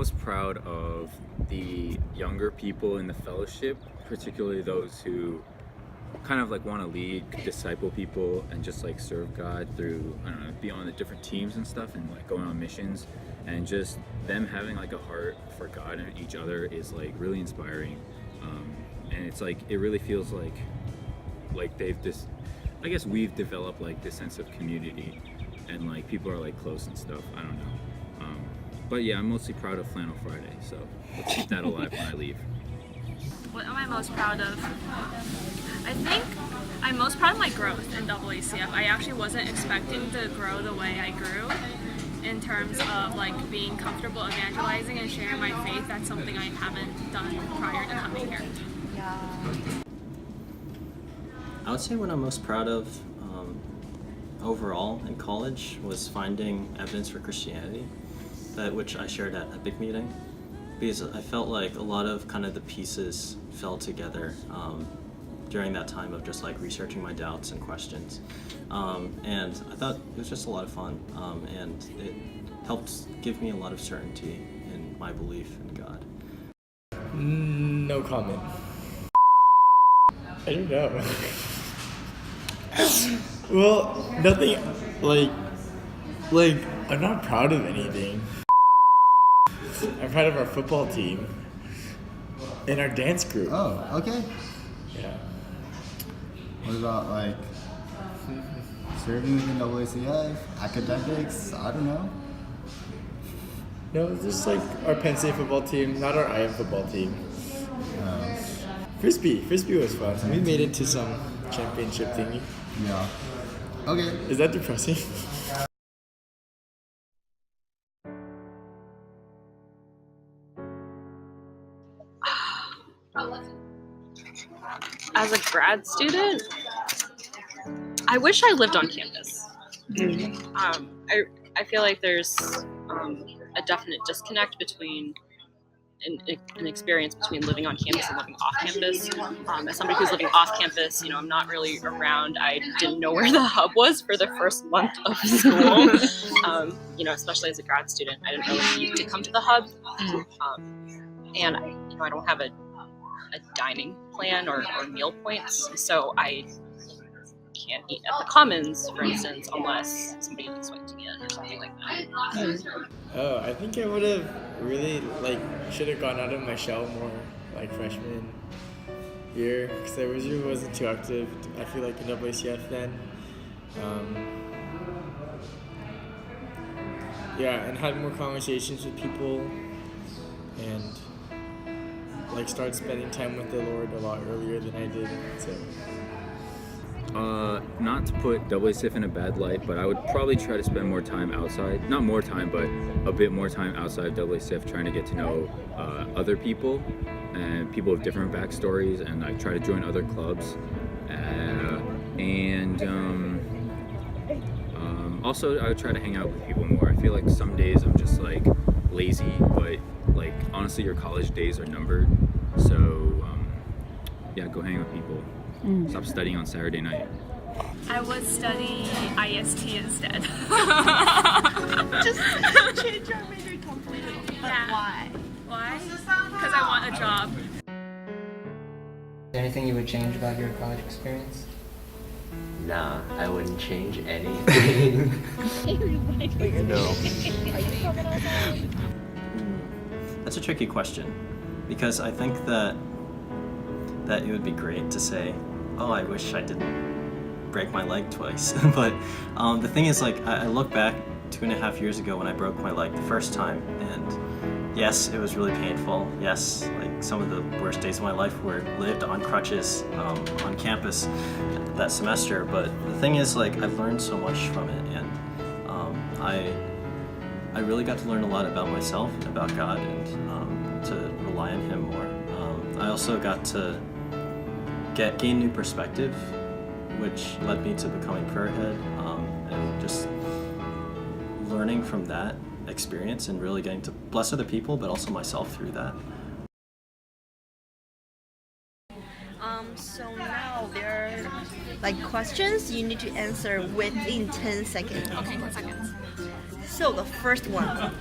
most proud of the younger people in the fellowship, particularly those who kind of like want to lead, disciple people, and just like serve God through, I don't know, be on the different teams and stuff, and like going on missions, and just them having like a heart for God and each other is like really inspiring. And it's like it really feels like they've just, I guess we've developed like this sense of community, and like people are like close and stuff. I don't know. But yeah, I'm mostly proud of Flannel Friday, so let's keep that alive when I leave. What am I most proud of? I think I'm most proud of my growth in AACF. I actually wasn't expecting to grow the way I grew in terms of like being comfortable evangelizing and sharing my faith. That's something I haven't done prior to coming here. Yeah. I would say what I'm most proud of overall in college was finding evidence for Christianity, which I shared at Epic Meeting, because I felt like a lot of kind of the pieces fell together during that time of just like researching my doubts and questions. And I thought it was just a lot of fun, and it helped give me a lot of certainty in my belief in God. No comment. I don't know. Well, nothing, like, I'm not proud of anything. I'm proud of our football team and our dance group. Oh, okay. Yeah. What about like serving within WCF, academics? I don't know. No, just like our Penn State football team, not our IM football team. Frisbee was fun. We made it to some championship thingy. Yeah. Okay. Is that depressing? As a grad student, I wish I lived on campus. I feel like there's a definite disconnect between an experience between living on campus and living off campus. As somebody who's living off campus, I'm not really around. I didn't know where the hub was for the first month of school. Especially as a grad student, I didn't really need to come to the hub. And I don't have a dining plan or meal points, so I can't eat at the Commons, for instance, unless somebody invites me in or something like that. Oh, I think I would have really should have gone out of my shell more freshman year, because I really wasn't too active. I feel like in WCF then. And had more conversations with people, and started spending time with the Lord a lot earlier than I did. So. Not to put WCF in a bad light, but I would probably try to spend more time outside. Not more time, but a bit more time outside of WCF, trying to get to know other people and people with different backstories, and I try to join other clubs. Also, I would try to hang out with people more. I feel like some days I'm just lazy, but honestly, your college days are numbered. So go hang with people. Stop studying on Saturday night. I would study IST instead. Just change your major completely. But Yeah. why? Why? Because I want a job. Is there anything you would change about your college experience? Nah, I wouldn't change anything. No. That's a tricky question, because I think that it would be great to say, oh, I wish I didn't break my leg twice. But the thing is, I look back 2.5 years ago when I broke my leg the first time, and yes, it was really painful. Yes, some of the worst days of my life were lived on crutches on campus that semester. But the thing is, I learned so much from it, and I really got to learn a lot about myself and about God, and to rely on Him more. I also got to gain new perspective, which led me to becoming prayer head, and just learning from that experience and really getting to bless other people, but also myself through that. So now there are questions you need to answer within 10 seconds. Okay, 10 seconds. So the first one.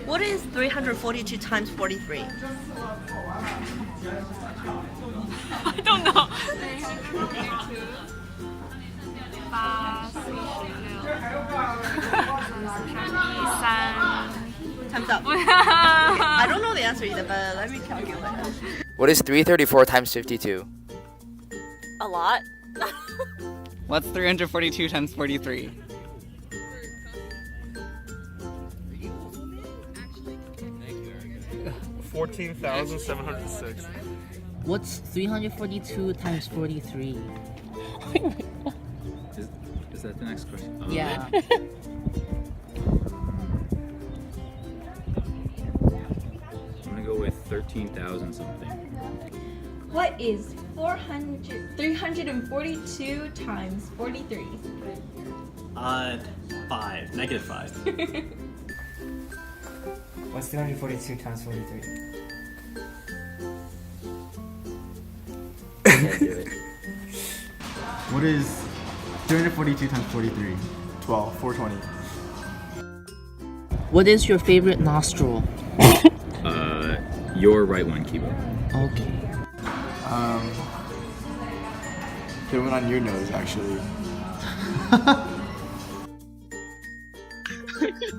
What is 342 times 43? I don't know. Time's up. I don't know the answer either, but let me calculate. What is 334 times 52? A lot. What's 342 times 43? $14,706. What's 342 times 43? Is that the next question? Yeah. I'm gonna go with 13,000 something. What is 342 times 43? 5. Negative 5. What's 342 times 43? Can't do it. What is 342 times 43? 12, 420. What is your favorite nostril? Your right one, Kibo. Okay. The one on your nose, actually.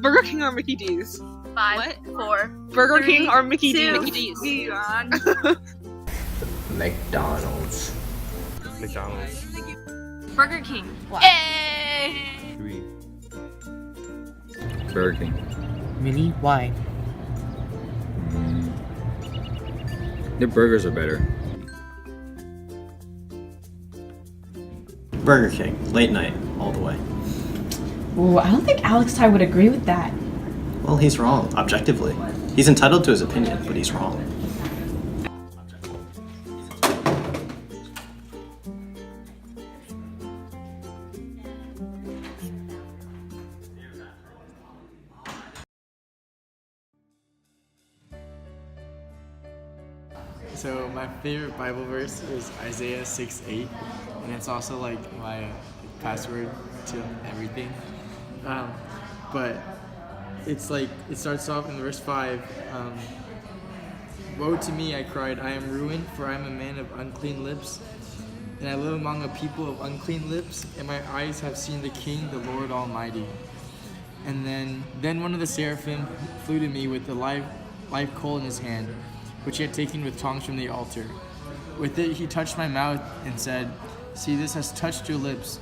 Burger King or Mickey D's? 5, 4. Burger King or Mickey D's? 2. Mickey D's. McDonald's. McDonald's. Burger King. Hey! 3. Burger King. Really? Why? Their burgers are better. Burger King, late night, all the way. Ooh, I don't think Alex Ty would agree with that. Well, he's wrong, objectively. He's entitled to his opinion, but he's wrong. So my favorite Bible verse is Isaiah 6:8, and it's also like my password to everything. But it's like it starts off in verse 5. Woe to me, I cried, I am ruined, for I am a man of unclean lips, and I live among a people of unclean lips, and my eyes have seen the King, the Lord Almighty. And then one of the seraphim flew to me with the live coal in his hand, which he had taken with tongs from the altar. With it he touched my mouth and said, See, this has touched your lips.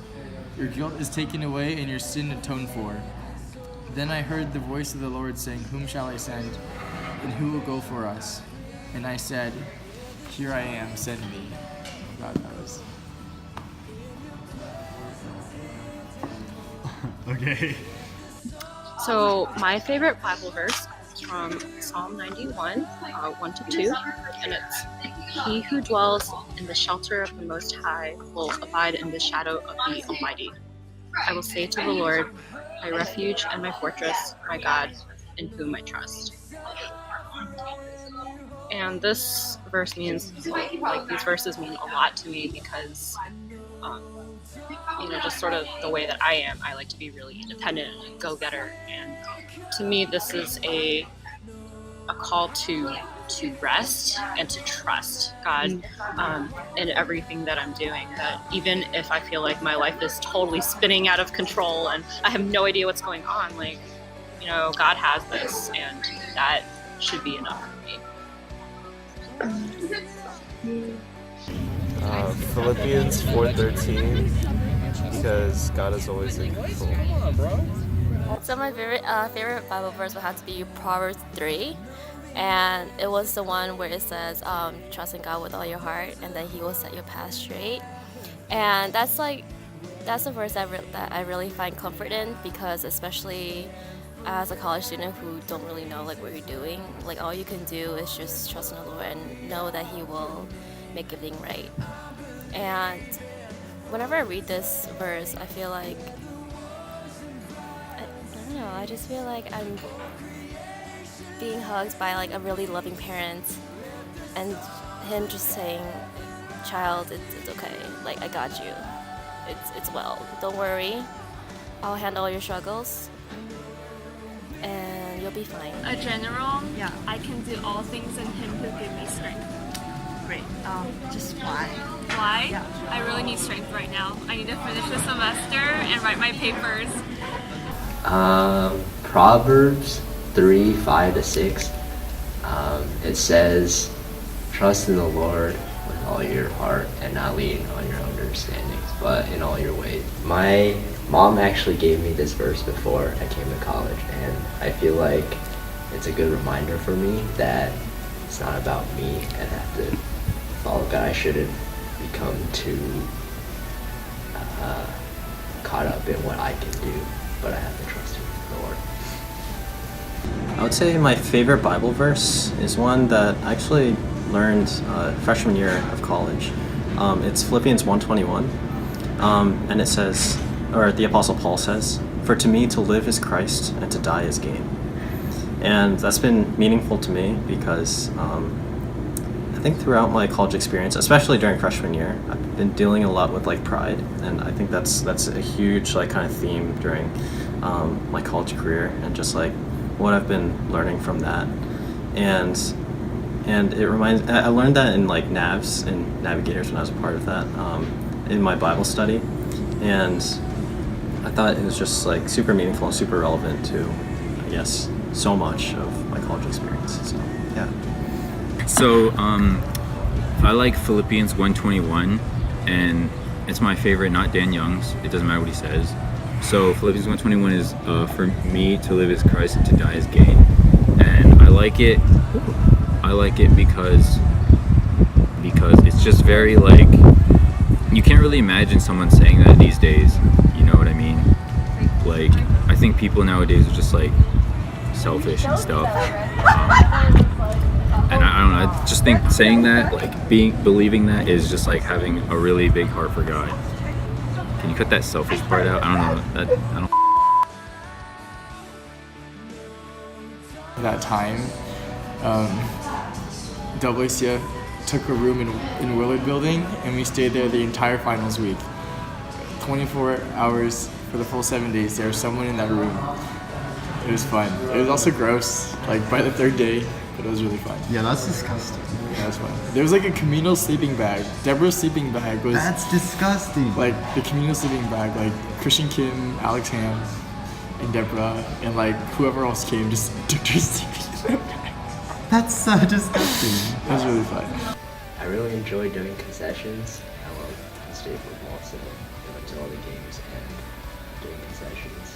Your guilt is taken away and your sin atoned for. Then I heard the voice of the Lord saying, Whom shall I send? And who will go for us? And I said, Here I am, send me. God, that was... Okay. So my favorite Bible verse is from Psalm 91, 1 to 2, and it's, He who dwells in the shelter of the Most High will abide in the shadow of the Almighty. I will say to the Lord, my refuge and my fortress, my God, in whom I trust. And this verse means, like these verses mean a lot to me because, just sort of the way that I am, I like to be really independent and a go-getter. And to me, this is a call to rest and to trust God in everything that I'm doing. That even if I feel like my life is totally spinning out of control and I have no idea what's going on, God has this, and that should be enough for me. Philippians 4:13, because God is always in control. So my favorite Bible verse would have to be Proverbs 3, and it was the one where it says, "Trust in God with all your heart, and then He will set your path straight." And that's a verse that I really find comfort in, because especially as a college student who don't really know what you're doing, all you can do is just trust in the Lord and know that He will make everything right. And whenever I read this verse, I feel like I just feel like I'm being hugged by a really loving parent, and Him just saying, "Child, it's okay. I got you. It's well. Don't worry. I'll handle all your struggles." you'll be fine. A general. Yeah. I can do all things in Him who gives me strength. Great. Just why? Why? Yeah. I really need strength right now. I need to finish the semester and write my papers. Proverbs 3:5-6. It says, "Trust in the Lord with all your heart and not lean on your own understandings, but in all your ways." My mom actually gave me this verse before I came to college, and I feel like it's a good reminder for me that it's not about me and I have to follow God. I shouldn't become too caught up in what I can do, but I have to trust in the Lord. I would say my favorite Bible verse is one that I actually learned freshman year of college. It's Philippians 1:21, and it says, or the Apostle Paul says, "For to me to live is Christ, and to die is gain." And that's been meaningful to me because I think throughout my college experience, especially during freshman year, I've been dealing a lot with like pride, and I think that's a huge like kind of theme during my college career, and just like what I've been learning from that. And it reminds, I learned that in like Navs and Navigators when I was a part of that in my Bible study, and I thought it was just like super meaningful and super relevant to, I guess, so much of my college experience. So yeah. So I like Philippians 1:21, and it's my favorite, not Dan Young's. It doesn't matter what he says. So Philippians 1:21 is for me to live as Christ and to die as gain, and I like it. I like it because it's just very like, you can't really imagine someone saying that these days. You know what I mean? Like, I think people nowadays are just like selfish and stuff. And I don't know. I just think saying that, like believing that, is just like having a really big heart for God. Can you cut that selfish part out? I don't know. I don't. That time, WCF took a room in Willard Building, and we stayed there the entire finals week. 24 hours for the full 7 days. There was someone in that room. It was fun. It was also gross, like by the third day, but it was really fun. Yeah, that's disgusting. Yeah, that's fun. There was like a communal sleeping bag. Deborah's sleeping bag was... That's disgusting. Like the communal sleeping bag, like Christian Kim, Alex Ham, and Deborah, and like whoever else came just took their sleeping bag. That's so disgusting. It was really fun. I really enjoy doing concessions. I love state football, so I went to all the games and doing concessions.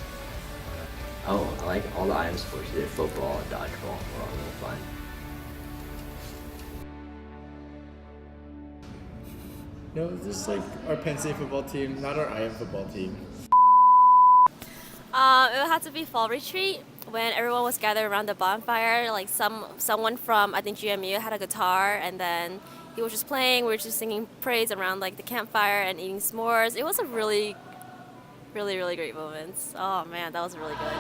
Oh, I like all the IM sports. We did football and dodgeball. Were all really fun. No, this is like our Penn State football team, not our IM football team. It had to be fall retreat when everyone was gathered around the bonfire. Like someone from, I think, GMU had a guitar, and then he was just playing. We were just singing praise around like the campfire and eating s'mores. It was a really, really, really great moment. Oh man, that was really good.